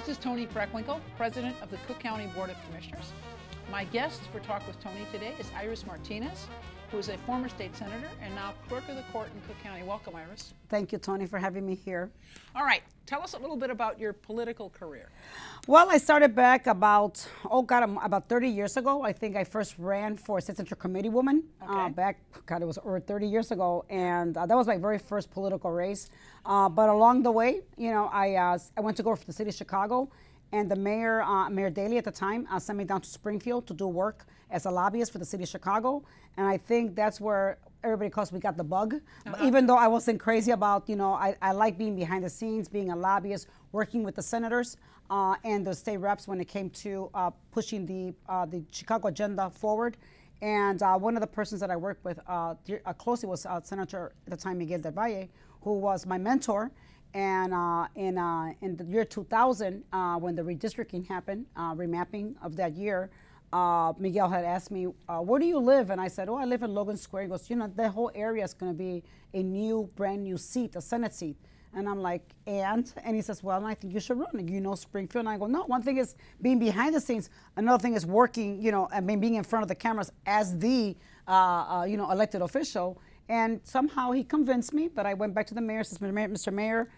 This is Toni Preckwinkle, President of the Cook County Board of Commissioners. My guest for Talk with Toni today is Iris Martinez, who is a former state senator and now clerk of the court in Cook County. Welcome, Iris. Thank you, Toni, for having me here. All right, tell us a little bit about your political career. Well, I started back about 30 years ago. I think I first ran for Citizenship Committee woman it was over 30 years ago, and that was my very first political race. But along the way, I went to go for the city of Chicago, and the mayor, Mayor Daley at the time, sent me down to Springfield to do work as a lobbyist for the city of Chicago. And I think that's where everybody calls we got the bug. Even though I wasn't crazy about, I like being behind the scenes, being a lobbyist, working with the senators and the state reps when it came to pushing the Chicago agenda forward. And one of the persons that I worked with closely was Senator at the time, Miguel del Valle, who was my mentor. And in the year 2000, when the redistricting happened, remapping of that year, Miguel had asked me, where do you live? And I said, I live in Logan Square. He goes, the whole area is going to be a brand new seat, a Senate seat. And I'm like, and he says, well, I think you should run. Springfield. And I go, no, one thing is being behind the scenes. Another thing is working, being in front of the cameras as the, elected official. And somehow he convinced me, but I went back to the mayor, says, Mr. Mayor,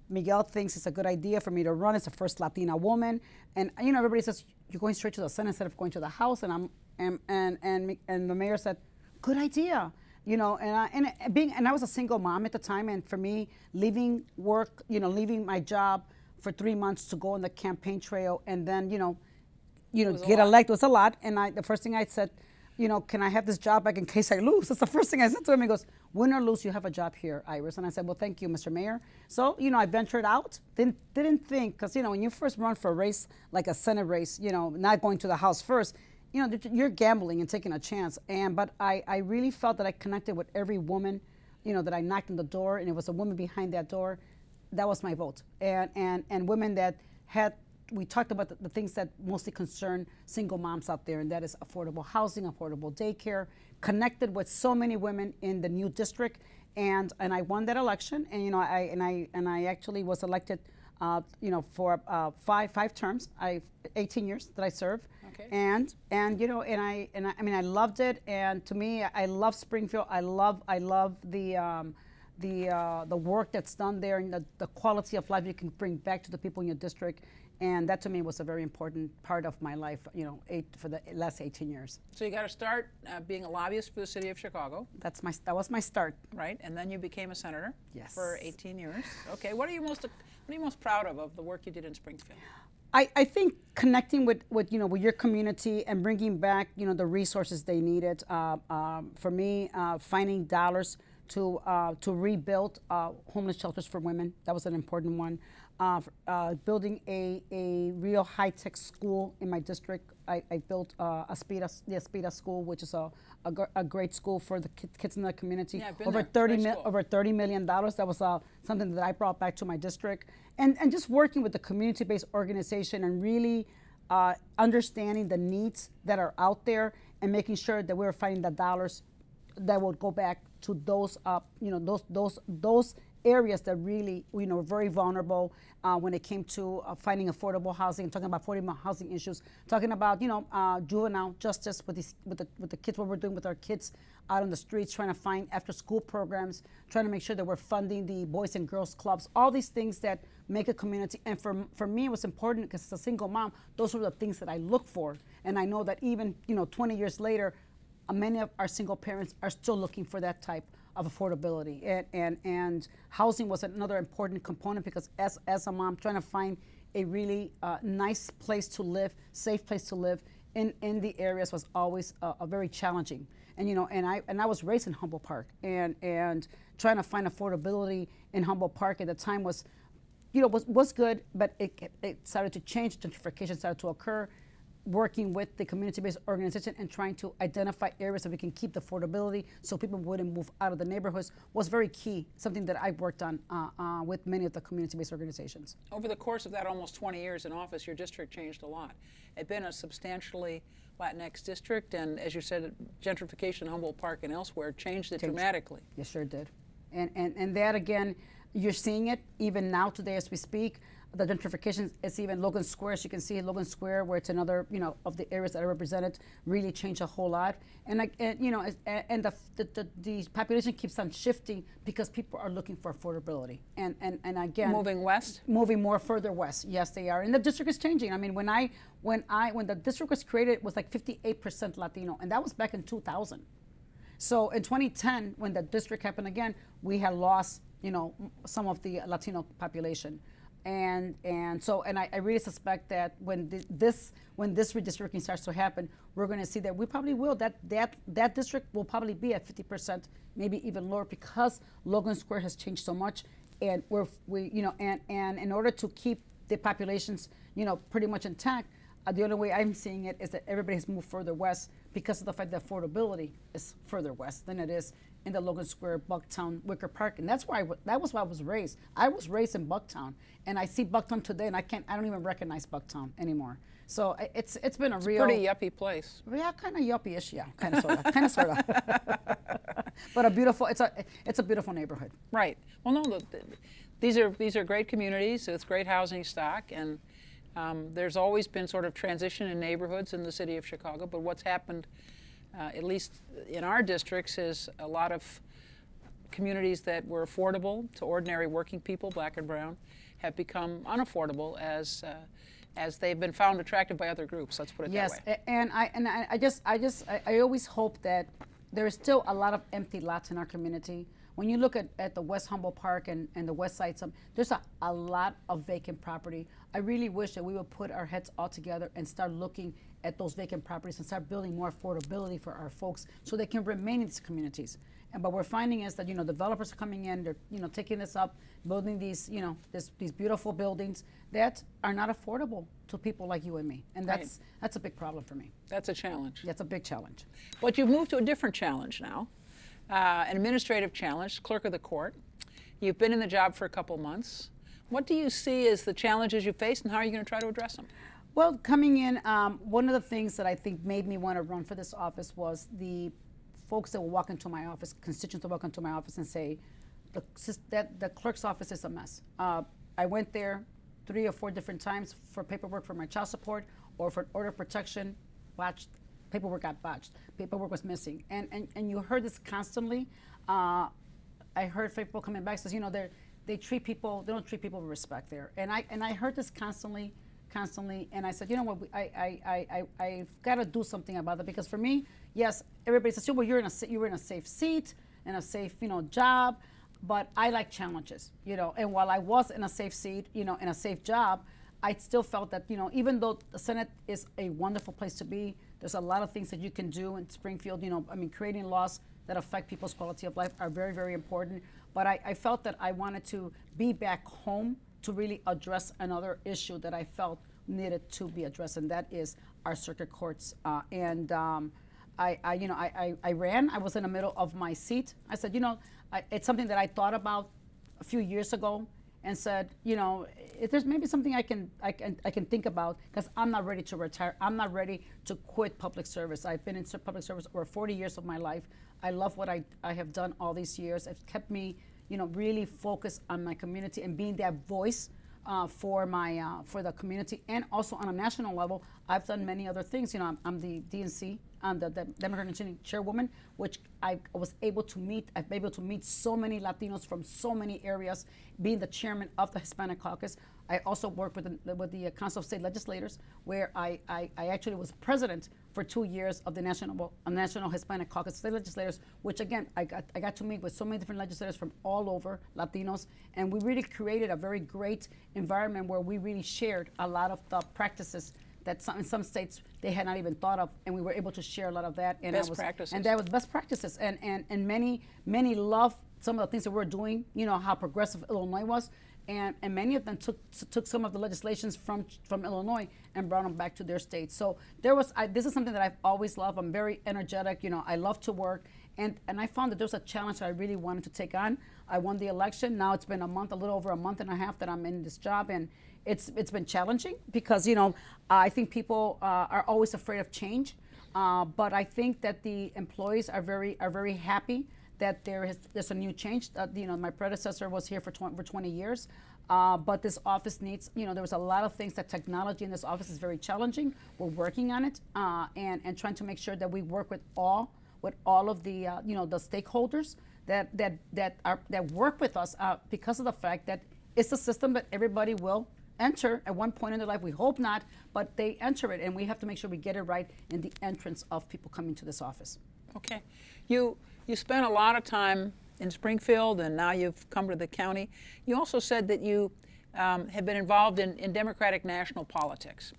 Miguel thinks it's a good idea for me to run as the first Latina woman. And, everybody says, you're going straight to the Senate instead of going to the House. And the mayor said, good idea. And I was a single mom at the time, and for me, leaving work, leaving my job for 3 months to go on the campaign trail, and then get elected was a lot. And the first thing I said, can I have this job back in case I lose? That's the first thing I said to him. He goes, win or lose, you have a job here, Iris. And I said, well, thank you, Mr. Mayor. So, I ventured out. Didn't think, because, when you first run for a race, like a Senate race, not going to the House first, you're gambling and taking a chance. But I really felt that I connected with every woman, that I knocked on the door, and it was a woman behind that door. That was my vote. And women that we talked about the things that mostly concern single moms out there, and that is affordable housing, affordable daycare, connected with so many women in the new district. And I won that election, and I actually was elected for five terms. 18 years that I served. Okay. And I loved it. And to me, I love Springfield. I love the work that's done there, and the quality of life you can bring back to the people in your district. And that to me was a very important part of my life, for the last 18 years. So you got to start being a lobbyist for the city of Chicago. That was my start. Right, and then you became a senator. Yes. For 18 years. Okay, what are you most proud of the work you did in Springfield? I think connecting with your community and bringing back the resources they needed. For me, finding dollars to rebuild homeless shelters for women. That was an important one. Building a real high-tech school in my district. I built the Aspida School, which is a great school for the kids in the community. Yeah, I've been over there. over $30 million. That was something that I brought back to my district. And just working with the community-based organization and really understanding the needs that are out there and making sure that we're finding the dollars that will go back to those those areas that really were very vulnerable when it came to finding affordable housing, talking about affordable housing issues, talking about juvenile justice with the kids, what we're doing with our kids out on the streets, trying to find after school programs, trying to make sure that we're funding the Boys and Girls Clubs, all these things that make a community. And for me, it was important because as a single mom, those were the things that I look for. And I know that even 20 years later, many of our single parents are still looking for that type of affordability, and housing was another important component because as a mom trying to find a really nice place to live, safe place to live in the areas was always very challenging. And I was raised in Humboldt Park, and trying to find affordability in Humboldt Park at the time was good, but it started to change. Gentrification started to occur. Working with the community-based organization and trying to identify areas that we can keep the affordability so people wouldn't move out of the neighborhoods was very key, something that I worked on with many of the community-based organizations. Over the course of that almost 20 years in office, your district changed a lot. It's been a substantially Latinx district, and as you said, gentrification in Humboldt Park and elsewhere changed it dramatically. Yes, sure did. And that, again, you're seeing it even now today as we speak. the gentrification is even Logan Square. As you can see, Logan Square, where it's another, of the areas that are represented, really changed a whole lot. And the population keeps on shifting because people are looking for affordability. And again, moving west, moving more further west. Yes, they are. And the district is changing. I mean, when the district was created, it was like 58% Latino, and that was back in 2000. So in 2010, when the district happened again, we had lost, some of the Latino population. And I really suspect that when this redistricting starts to happen, we're going to see that we probably will, that district will probably be at 50%, maybe even lower, because Logan Square has changed so much, and and in order to keep the populations, pretty much intact, the only way I'm seeing it is that everybody has moved further west because of the fact that affordability is further west than it is in the Logan Square, Bucktown, Wicker Park, and that was where I was raised. I was raised in Bucktown, and I see Bucktown today, and I don't even recognize Bucktown anymore. So it's been a real pretty yuppie place. Yeah, kind of yuppie-ish, yeah, kind of sort of, but it's a beautiful neighborhood. Right. Well, no, these are great communities. It's great housing stock, and there's always been sort of transition in neighborhoods in the city of Chicago. But what's happened, at least in our districts, is a lot of communities that were affordable to ordinary working people, black and brown, have become unaffordable as they've been found attractive by other groups. Let's put it that way. Yes, and I always hope that there is still a lot of empty lots in our community. When you look at the West Humboldt Park and the West Side, there's a lot of vacant property. I really wish that we would put our heads all together and start looking at those vacant properties and start building more affordability for our folks so they can remain in these communities. But we're finding is that developers are coming in, they're taking this up, building these these beautiful buildings that are not affordable to people like you and me, and that's a big problem for me. That's a challenge. That's a big challenge. But you've moved to a different challenge now, an administrative challenge, clerk of the court. You've been in the job for a couple months. What do you see as the challenges you face, and how are you going to try to address them? Well, coming in, one of the things that I think made me want to run for this office was the folks that will walk into my office, constituents that walk into my office and say, that the clerk's office is a mess. I went there 3 or 4 different times for paperwork for my child support or for order of protection. Paperwork got botched. Paperwork was missing. And you heard this constantly. I heard people coming back says, they don't treat people with respect there. And I heard this constantly, and I said, what, I've got to do something about that, because for me, yes, everybody says, well, you were in a safe seat and a safe, job, but I like challenges, and while I was in a safe seat, in a safe job, I still felt that, even though the Senate is a wonderful place to be, there's a lot of things that you can do in Springfield, creating laws that affect people's quality of life are very, very important. But I felt that I wanted to be back home to really address another issue that I felt needed to be addressed, and that is our circuit courts. I ran. I was in the middle of my seat. I said, it's something that I thought about a few years ago, and said, if there's maybe something I can think about, because I'm not ready to retire. I'm not ready to quit public service. I've been in public service over 40 years of my life. I love what I have done all these years. It's kept me, really focused on my community and being that voice for the community, and also on a national level. I've done many other things. I'm the DNC, I'm the Democratic National Chairwoman, which I was able to meet. I've been able to meet so many Latinos from so many areas, being the chairman of the Hispanic Caucus. I also worked with the Council of State Legislators, where I actually was president for 2 years of the National Hispanic Caucus of State Legislators, which again, I got to meet with so many different legislators from all over, Latinos, and we really created a very great environment where we really shared a lot of the practices that in some states they had not even thought of, and we were able to share a lot of that. And best practices. And that was best practices, and many loved some of the things that we're doing, how progressive Illinois was. And many of them took some of the legislations from Illinois and brought them back to their states. So this is something that I've always loved. I'm very energetic. I love to work, and I found that there was a challenge that I really wanted to take on. I won the election. Now it's been a little over a month and a half that I'm in this job, and it's been challenging because I think people are always afraid of change, but I think that the employees are very happy that there's a new change. My predecessor was here for 20 years. But this office needs, there was a lot of things that technology in this office is very challenging. We're working on it and trying to make sure that we work with all of the, the stakeholders that work with us because of the fact that it's a system that everybody will enter at one point in their life. We hope not, but they enter it, and we have to make sure we get it right in the entrance of people coming to this office. Okay. You spent a lot of time in Springfield, and now you've come to the county. You also said that you have been involved in Democratic national politics.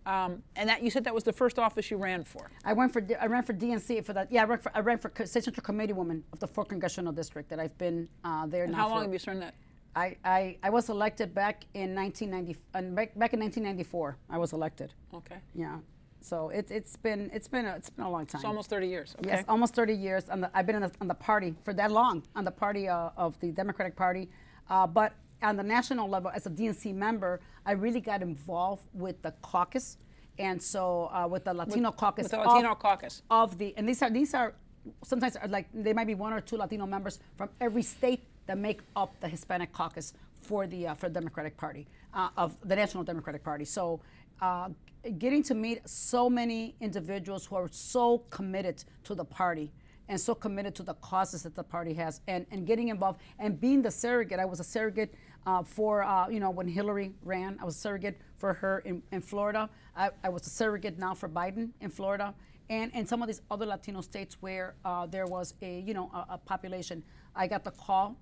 And that you said that was the first office you ran for. I ran for DNC for that. Yeah, I ran for State Central Committee Woman of the 4th Congressional District. That I've been there and now. How long have you served that? I was elected back in 1994. I was elected. Okay. Yeah. So it's been a long time. It's almost 30 years. Okay. Yes, almost 30 years. I've been on the party for that long, on the party of the Democratic Party, but on the national level, as a DNC member, I really got involved with the caucus, and so with the Latino caucus. With the Latino caucus. And these are sometimes like there might be 1 or 2 Latino members from every state that make up the Hispanic caucus for the Democratic Party of the National Democratic Party. So. Getting to meet so many individuals who are so committed to the party and so committed to the causes that the party has, and getting involved and being the surrogate. I was a surrogate for, when Hillary ran. I was a surrogate for her in Florida. I was a surrogate now for Biden in Florida, and in some of these other Latino states where there was a population. I got the call,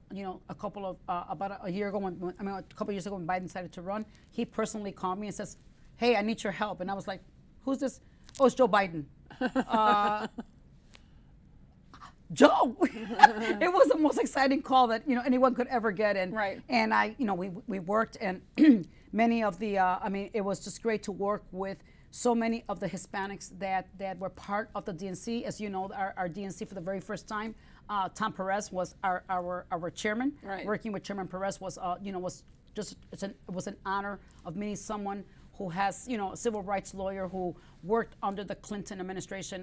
about a year ago, a couple years ago when Biden decided to run. He personally called me and says, "Hey, I need your help." And I was like, "Who's this?" "Oh, it's Joe Biden." Joe! It was the most exciting call that anyone could ever get. And right. And we worked, and many of the it was just great to work with so many of the Hispanics that were part of the DNC. As you know, our DNC for the very first time, Tom Perez was our chairman. Right. Working with Chairman Perez was it was an honor of meeting someone who has, a civil rights lawyer who worked under the Clinton administration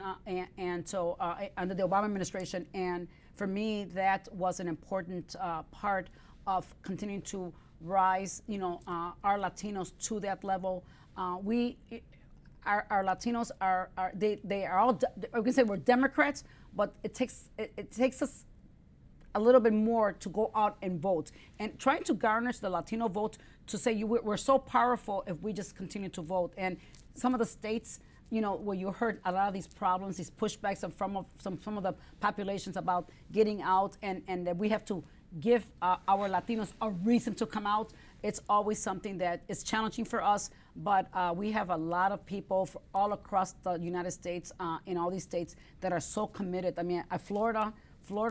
and so under the Obama administration. And for me, that was an important part of continuing to rise, our Latinos to that level. Our Latinos they are all, we can say we're Democrats, but it takes us a little bit more to go out and vote, and trying to garnish the Latino vote to say we're so powerful if we just continue to vote. And some of the states, where you heard a lot of these problems, these pushbacks from some of the populations about getting out, and that we have to give our Latinos a reason to come out. It's always something that is challenging for us, but we have a lot of people all across the United States, in all these states, that are so committed. I mean, Florida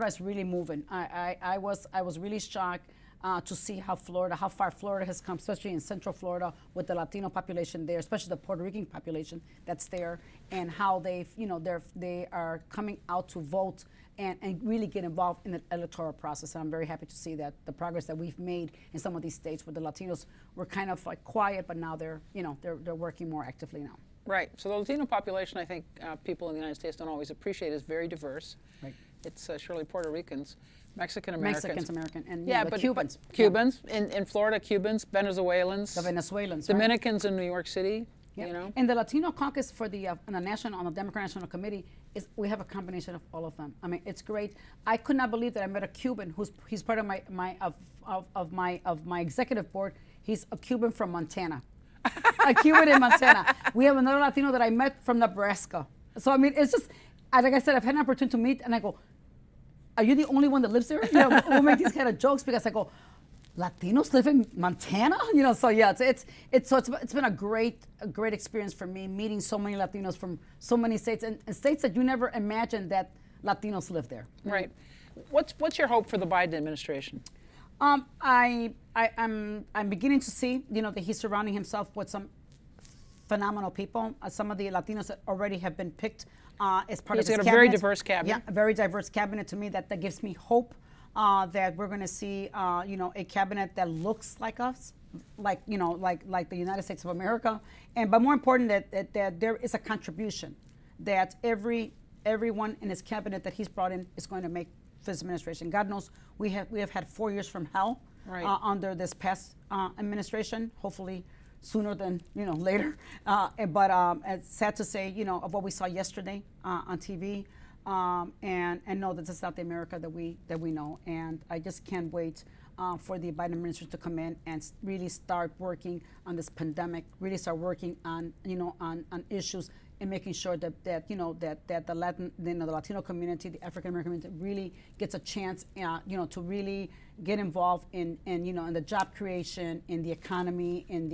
is really moving. I was really shocked to see how far Florida has come, especially in Central Florida with the Latino population there, especially the Puerto Rican population that's there, and how they are coming out to vote and really get involved in the electoral process. And I'm very happy to see that the progress that we've made in some of these states where the Latinos were kind of like quiet, but now they're working more actively now. Right. So the Latino population, I think people in the United States don't always appreciate, is very diverse. Right. It's surely Puerto Ricans, Mexican-Americans. And but Cubans. Cubans. Yeah. In Florida, Cubans, Venezuelans. The Venezuelans. Dominicans in New York City. Yeah. And the Latino caucus for the on the Democratic National Committee we have a combination of all of them. I mean, it's great. I could not believe that I met a Cuban he's part of my executive board. He's a Cuban from Montana. A Cuban in Montana. We have another Latino that I met from Nebraska. So I mean, it's just like I said, I've had an opportunity to meet, and I go, "Are you the only one that lives there?" We'll make these kind of jokes because I go, "Latinos live in Montana?" So yeah, it's been a great experience for me, meeting so many Latinos from so many states, and states that you never imagined that Latinos live there. Right. What's your hope for the Biden administration? I'm beginning to see, that he's surrounding himself with some phenomenal people. Some of the Latinos that already have been picked as part of his cabinet. He's got a very diverse cabinet. Yeah, a very diverse cabinet. To me, that gives me hope that we're going to see, a cabinet that looks like us, like the United States of America, but more important that there is a contribution that everyone in his cabinet that he's brought in is going to make this administration. God knows we have had 4 years from hell Right. Under this past administration. Hopefully sooner than later. But it's sad to say, of what we saw yesterday on TV, and know that this is not the America that we know. And I just can't wait for the Biden administration to come in and really start working on this pandemic. Really start working on on issues and making sure that the Latino community, the African American community, really gets a chance, to really get involved in the job creation, in the economy, and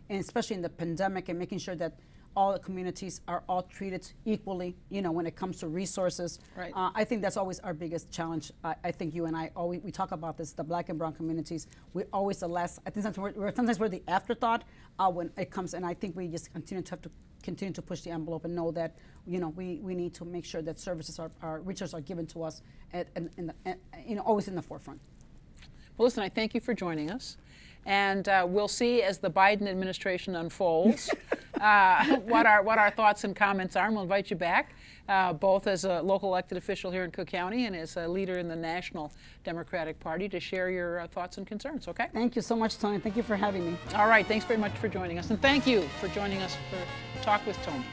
especially in the pandemic, and making sure that all the communities are all treated equally, when it comes to resources. Right. I think that's always our biggest challenge. I think you and I always, we talk about this, the Black and brown communities, we're always the last, I think sometimes we're the afterthought when it comes, and I think we just continue to push the envelope and know that, we need to make sure that services resources are given to us always in the forefront. Well, listen, I thank you for joining us. And we'll see as the Biden administration unfolds what our thoughts and comments are. And we'll invite you back, both as a local elected official here in Cook County and as a leader in the National Democratic Party, to share your thoughts and concerns, okay? Thank you so much, Toni. Thank you for having me. All right, thanks very much for joining us. And thank you for joining us for Talk with Toni.